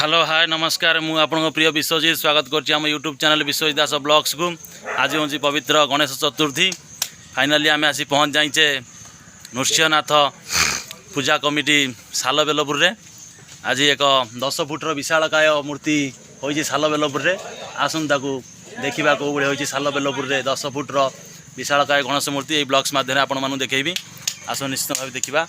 Hello hi नमस्कार मु आपन प्रिय विश्वजीत स्वागत करछि हम यूट्यूब चैनल विश्वजीत दास ब्लॉग्स को। आज हूँ पवित्र गणेश चतुर्थी। फाइनाली आम आसी पहुँच जाइचे नृसिंहनाथ पूजा कमिटी सालबेलपुर रे। आज एक 10 फुटर विशालकाय मूर्ति होइछि सालबेलपुर रे। आसुन ताकू देखा कौ भाई होइछि सालबेलपुर रे 10 फुटर विशालकाय गणेश मूर्ति। ये ब्लॉग्स माध्यम आपण मानु देखेबी। आसुन निश्चित भाव देखा।